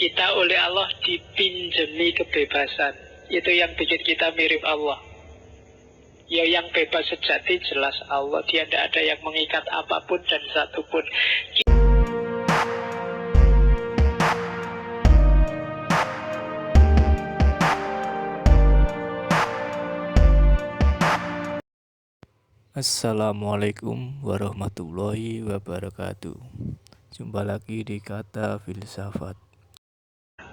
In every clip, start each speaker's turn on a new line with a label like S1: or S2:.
S1: Kita oleh Allah dipinjemi kebebasan. Itu yang bikin kita mirip Allah. Ya, yang bebas sejati jelas Allah. Dia tidak ada yang mengikat apapun dan satupun.
S2: Assalamualaikum warahmatullahi wabarakatuh. Jumpa lagi di Kata Filsafat.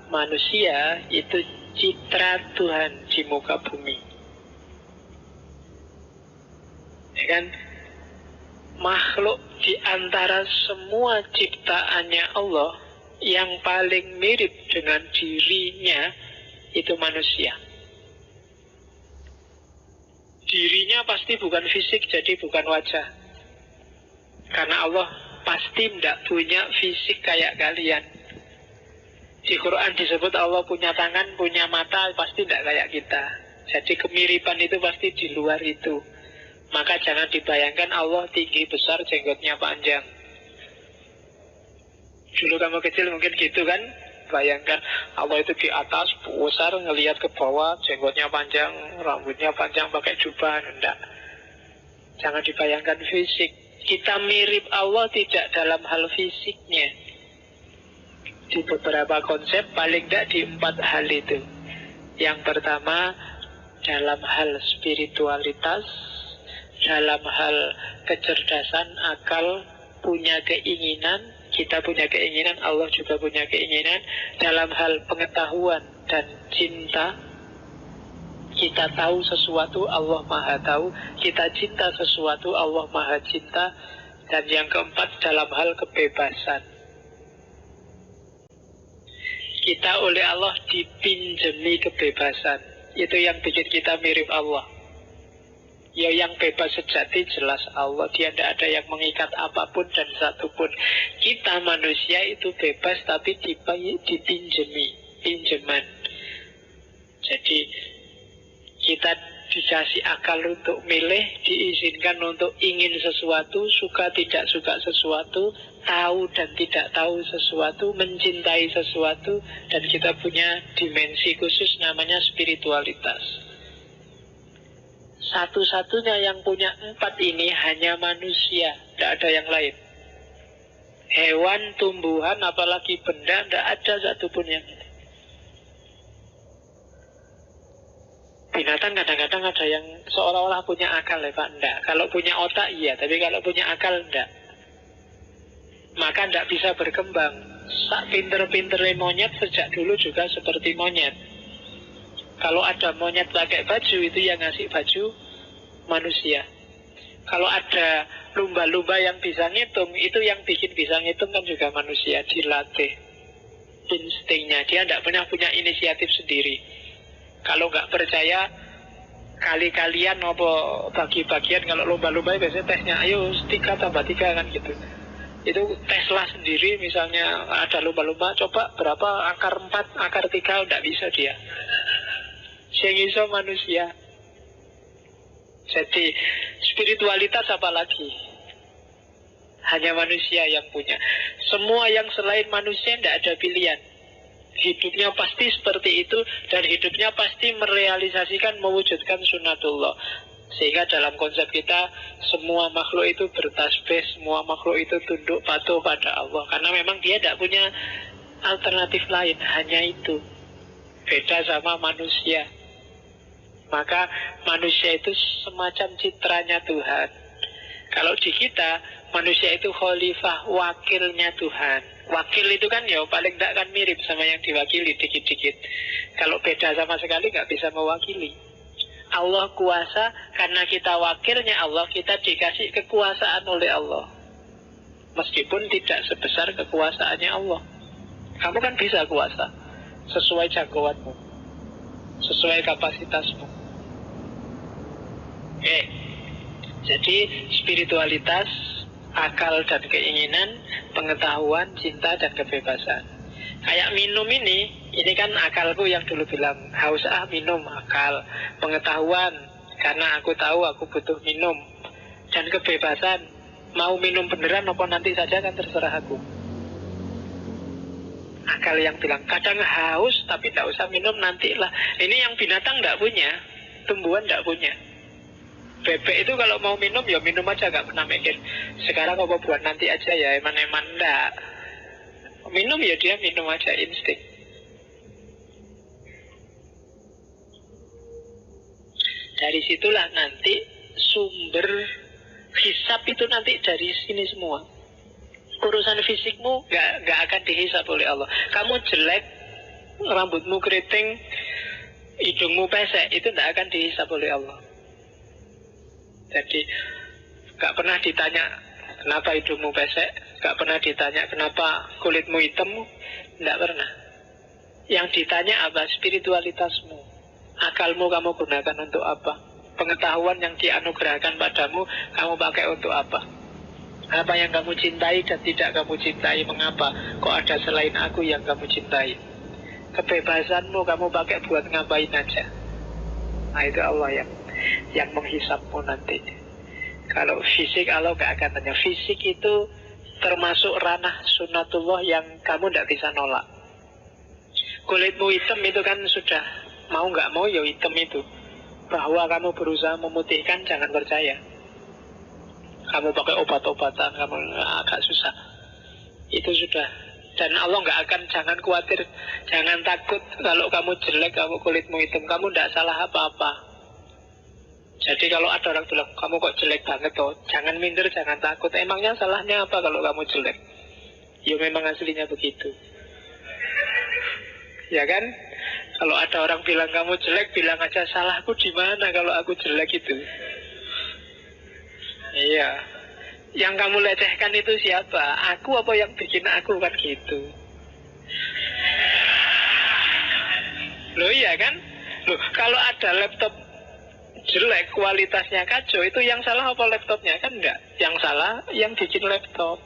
S1: Manusia itu citra Tuhan di muka bumi, ya kan? Makhluk di antara semua ciptaannya Allah yang paling mirip dengan dirinya itu manusia. Dirinya pasti bukan fisik, jadi bukan wajah. Karena Allah pasti tidak punya fisik kayak kalian. Di Quran disebut Allah punya tangan, punya mata, pasti tidak kayak kita. Jadi kemiripan itu pasti di luar itu. Maka jangan dibayangkan Allah tinggi besar, jenggotnya panjang. Dulu kamu kecil mungkin gitu kan? Bayangkan Allah itu di atas, besar, ngelihat ke bawah, jenggotnya panjang, rambutnya panjang, pakai jubah. Enggak. Jangan dibayangkan fisik. Kita mirip Allah tidak dalam hal fisiknya. Di beberapa konsep, paling tidak di 4 hal itu. Yang pertama, dalam hal spiritualitas, dalam hal kecerdasan, akal, punya keinginan, kita punya keinginan, Allah juga punya keinginan. Dalam hal pengetahuan dan cinta, kita tahu sesuatu, Allah maha tahu. Kita cinta sesuatu, Allah maha cinta. Dan yang keempat, dalam hal kebebasan. Kita oleh Allah dipinjemi kebebasan. Itu yang bikin kita mirip Allah. Ya, yang bebas sejati jelas Allah. Dia tidak ada yang mengikat apapun dan satupun. Kita manusia itu bebas tapi dipinjemi, pinjaman. Jadi kita dikasih akal untuk milih, diizinkan untuk ingin sesuatu, suka tidak suka sesuatu, tahu dan tidak tahu sesuatu, mencintai sesuatu, dan kita punya dimensi khusus namanya spiritualitas. Satu-satunya yang punya 4 ini hanya manusia, tidak ada yang lain. Hewan, tumbuhan, apalagi benda, tidak ada satupun yang ini. Binatang kadang-kadang ada yang seolah-olah punya akal ya Pak, enggak. Kalau punya otak iya, tapi kalau punya akal enggak. Maka enggak bisa berkembang. Sak pinter-pinternya monyet sejak dulu juga seperti monyet. Kalau ada monyet pakai baju, itu yang ngasih baju manusia. Kalau ada lumba-lumba yang bisa ngitung, itu yang bikin bisa ngitung kan juga manusia, dilatih instingnya. Dia enggak punya inisiatif sendiri. Kalau nggak percaya, kali-kalian apa bagi-bagian, kalau lomba-lomba biasanya tesnya, ayo 3 tambah 3 kan gitu. Itu teslah sendiri, misalnya ada lomba-lomba, coba berapa akar 4, akar 3, nggak bisa dia. Yang iso manusia. Jadi spiritualitas apa lagi? Hanya manusia yang punya. Semua yang selain manusia nggak ada pilihan. Hidupnya pasti seperti itu, dan hidupnya pasti merealisasikan, mewujudkan sunatullah. Sehingga dalam konsep kita, semua makhluk itu bertasbih, semua makhluk itu tunduk patuh pada Allah. Karena memang dia tidak punya alternatif lain, hanya itu. Beda sama manusia. Maka manusia itu semacam citranya Tuhan. Kalau di kita, manusia itu khalifah, wakilnya Tuhan. Wakil itu kan ya paling tidak kan mirip sama yang diwakili dikit-dikit. Kalau beda sama sekali nggak bisa mewakili. Allah kuasa, karena kita wakilnya Allah, kita dikasih kekuasaan oleh Allah. Meskipun tidak sebesar kekuasaannya Allah. Kamu kan bisa kuasa sesuai jagoanmu, sesuai kapasitasmu. Oke. Jadi spiritualitas, akal dan keinginan, pengetahuan, cinta dan kebebasan. Kayak minum ini kan akalku yang dulu bilang haus minum, akal. Pengetahuan, karena aku tahu aku butuh minum. Dan kebebasan, mau minum beneran apa nanti saja kan terserah aku. Akal yang bilang kadang haus tapi tidak usah minum nantilah. Ini yang binatang tidak punya, tumbuhan tidak punya. Bebek itu kalau mau minum ya minum aja, gak pernah mikir sekarang apa buat nanti aja ya, eman-eman enggak. Minum ya dia minum aja, insting. Dari situlah nanti sumber hisab itu nanti dari sini semua. Urusan fisikmu gak akan dihisab oleh Allah. Kamu jelek, rambutmu keriting, hidungmu pesek, itu gak akan dihisab oleh Allah. Jadi gak pernah ditanya kenapa hidungmu pesek, gak pernah ditanya kenapa kulitmu hitam, gak pernah. Yang ditanya apa? Spiritualitasmu. Akalmu kamu gunakan untuk apa? Pengetahuan yang dianugerahkan padamu kamu pakai untuk apa? Apa yang kamu cintai dan tidak kamu cintai, mengapa? Kok ada selain aku yang kamu cintai? Kebebasanmu kamu pakai buat ngapain aja? Nah itu Allah yang menghisapmu nanti. Kalau fisik Allah gak akan tanya. Fisik itu termasuk ranah sunnatullah yang kamu gak bisa nolak. Kulitmu hitam itu kan sudah mau gak mau ya hitam itu. Bahwa kamu berusaha memutihkan jangan percaya. Kamu pakai obat-obatan kamu agak susah. Itu sudah. Dan Allah gak akan, jangan khawatir, jangan takut kalau kamu jelek, kamu kulitmu hitam, kamu gak salah apa-apa. Jadi kalau ada orang bilang, kamu kok jelek banget toh, jangan minder, jangan takut. Emangnya salahnya apa kalau kamu jelek? Ya memang aslinya begitu. Ya kan? Kalau ada orang bilang kamu jelek, bilang aja salahku di mana kalau aku jelek itu. Iya. Yang kamu lecehkan itu siapa? Aku apa yang bikin aku, kan gitu. Loh iya kan? Loh, kalau ada laptop jelek, kualitasnya kacau, itu yang salah apa laptopnya? Kan enggak. Yang salah yang bikin laptop.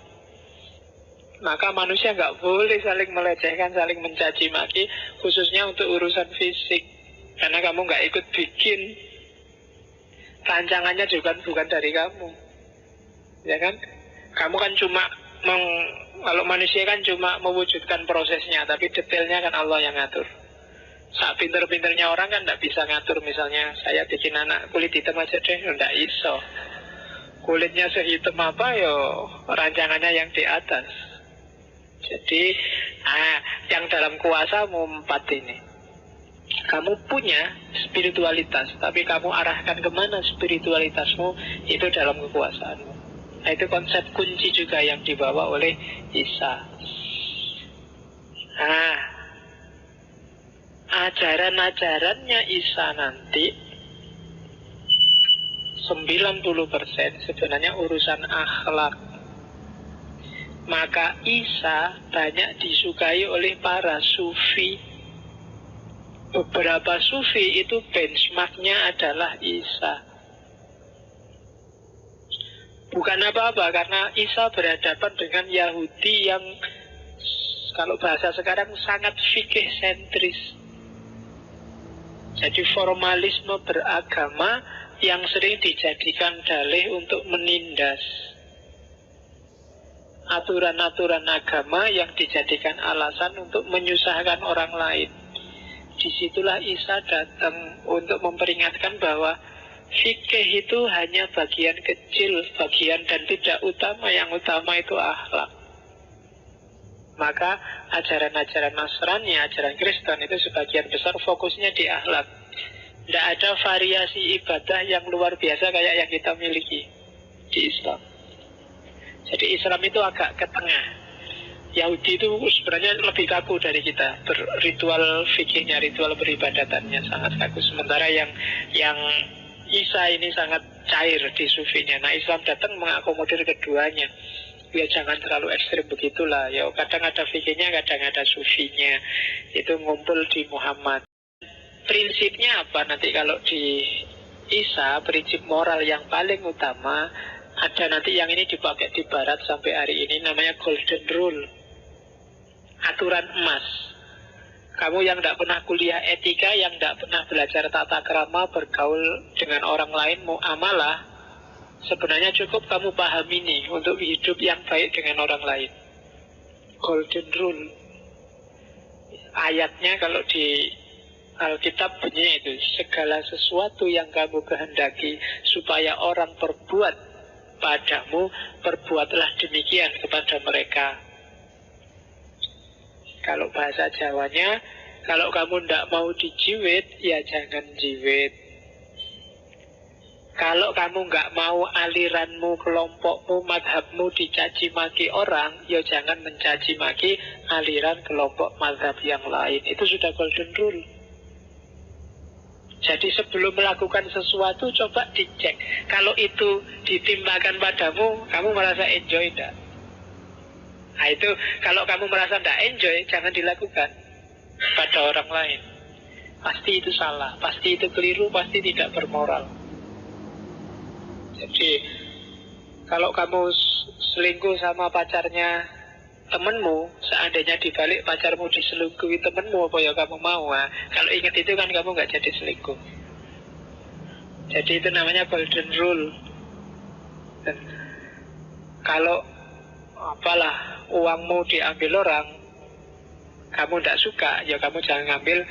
S1: Maka manusia nggak boleh saling melecehkan, saling mencaci maki, khususnya untuk urusan fisik. Karena kamu nggak ikut bikin. Rancangannya juga bukan dari kamu. Ya kan? Kamu kan cuma kalau manusia kan cuma mewujudkan prosesnya, tapi detailnya kan Allah yang ngatur. Saat pinter-pinternya orang kan tidak bisa ngatur. Misalnya saya bikin anak kulit hitam aja deh, tidak iso. Kulitnya sehitam apa ya rancangannya yang di atas. Jadi yang dalam kuasamu 4 ini. Kamu punya spiritualitas, tapi kamu arahkan kemana spiritualitasmu, itu dalam kekuasaanmu. Nah, itu konsep kunci juga yang dibawa oleh Isa. Ajaran-ajarannya Isa nanti 90% sebenarnya urusan akhlak. Maka Isa banyak disukai oleh para sufi. Beberapa sufi itu benchmarknya adalah Isa. Bukan apa-apa, karena Isa berhadapan dengan Yahudi yang kalau bahasa sekarang sangat fikih sentris. Jadi formalisme beragama yang sering dijadikan dalih untuk menindas. Aturan-aturan agama yang dijadikan alasan untuk menyusahkan orang lain. Disitulah Isa datang untuk memperingatkan bahwa fikih itu hanya bagian kecil, bagian dan tidak utama. Yang utama itu akhlak. Maka ajaran-ajaran Nasrani, ajaran Kristen itu sebagian besar fokusnya di akhlak. Tidak ada variasi ibadah yang luar biasa kayak yang kita miliki di Islam. Jadi Islam itu agak ke tengah. Yahudi itu sebenarnya lebih kaku dari kita. Ritual fikihnya, ritual beribadatannya sangat kaku. Sementara yang Isa ini sangat cair di sufinya. Nah, Islam datang mengakomodir keduanya. Ya jangan terlalu ekstrim begitulah. Ya kadang ada fikihnya, kadang ada sufinya. Itu ngumpul di Muhammad. Prinsipnya apa nanti kalau di Isa, prinsip moral yang paling utama ada nanti yang ini dipakai di barat sampai hari ini, namanya golden rule. Aturan emas. Kamu yang tidak pernah kuliah etika, yang tidak pernah belajar tata krama, bergaul dengan orang lain, muamalah, sebenarnya cukup kamu paham ini untuk hidup yang baik dengan orang lain. Golden rule. Ayatnya kalau di Alkitab bunyinya itu, segala sesuatu yang kamu kehendaki supaya orang perbuat padamu, perbuatlah demikian kepada mereka. Kalau bahasa Jawanya, kalau kamu tidak mau dijiwit, ya jangan jiwit. Kalau kamu nggak mau aliranmu, kelompokmu, madhabmu dicaci maki orang, ya jangan mencaci maki aliran kelompok madhab yang lain. Itu sudah golden rule. Jadi sebelum melakukan sesuatu, coba dicek. Kalau itu ditimpakan padamu, kamu merasa enjoy tidak? Nah itu, kalau kamu merasa tidak enjoy, jangan dilakukan pada orang lain. Pasti itu salah, pasti itu keliru, pasti tidak bermoral. Jadi kalau kamu selingkuh sama pacarnya temenmu, seandainya dibalik pacarmu diselingkuhi temenmu, apa ya kamu mau? Nah, kalau ingat itu kan kamu nggak jadi selingkuh. Jadi itu namanya golden rule. Dan kalau apalah uangmu diambil orang, kamu tidak suka, ya kamu jangan ngambil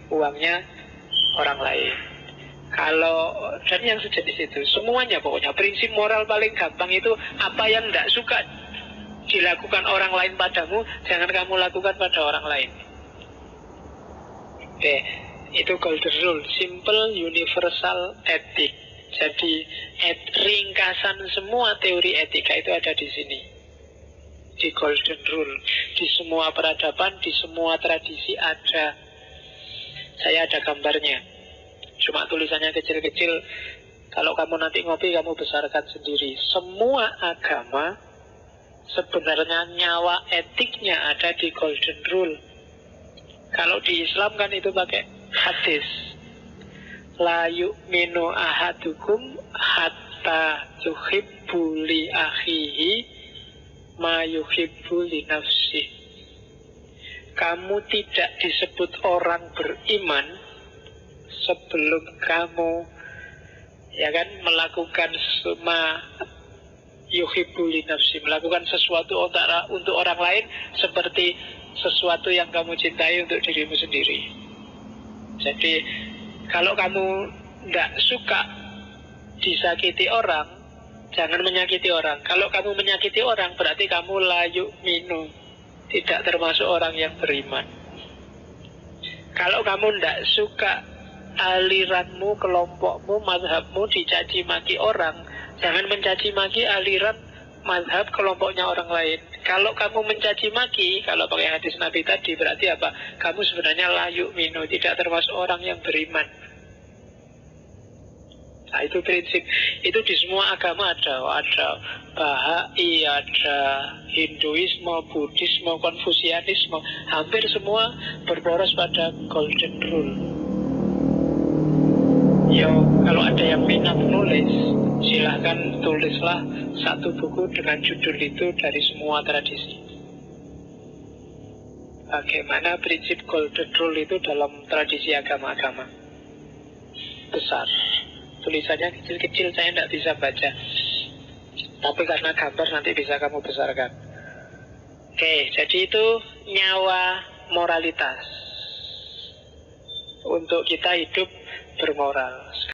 S1: uangnya orang lain. Kalau dan yang sejenis itu, semuanya pokoknya prinsip moral paling gampang itu apa yang tidak suka dilakukan orang lain padamu, jangan kamu lakukan pada orang lain. Oke, itu golden rule, simple universal ethic. Jadi ringkasan semua teori etika itu ada di sini, di golden rule. Di semua peradaban, di semua tradisi ada. Saya ada gambarnya. Cuma tulisannya kecil-kecil. Kalau kamu nanti ngopi, kamu besarkan sendiri. Semua agama sebenarnya nyawa etiknya ada di golden rule. Kalau di Islam kan itu pakai hadis. La yu'minu ahadukum hatta yuhibbu li akhihi ma yuhibbu li nafsih. Kamu tidak disebut orang beriman sebelum kamu melakukan semua yuhibbu li nafsi, melakukan sesuatu untuk orang lain seperti sesuatu yang kamu cintai untuk dirimu sendiri. Jadi kalau kamu tidak suka disakiti orang, jangan menyakiti orang. Kalau kamu menyakiti orang, berarti kamu la yu'minu, tidak termasuk orang yang beriman. Kalau kamu tidak suka aliranmu, kelompokmu, madhabmu dicaci maki orang, jangan mencaci maki aliran, madhab, kelompoknya orang lain. Kalau kamu mencaci maki, kalau pakai hadis Nabi tadi, berarti apa? Kamu sebenarnya la yu'minu, tidak termasuk orang yang beriman. Nah itu prinsip. Itu di semua agama ada. Ada Bahai, ada Hinduisme, Buddhisme, Konfusianisme. Hampir semua berporos pada golden rule. Yo, kalau ada yang minat nulis, silahkan tulislah satu buku dengan judul itu dari semua tradisi. Bagaimana prinsip golden rule itu dalam tradisi agama-agama besar. Tulisannya kecil-kecil, saya tidak bisa baca. Tapi karena gambar nanti bisa kamu besarkan. Oke, jadi itu nyawa moralitas. Untuk kita hidup bermoral.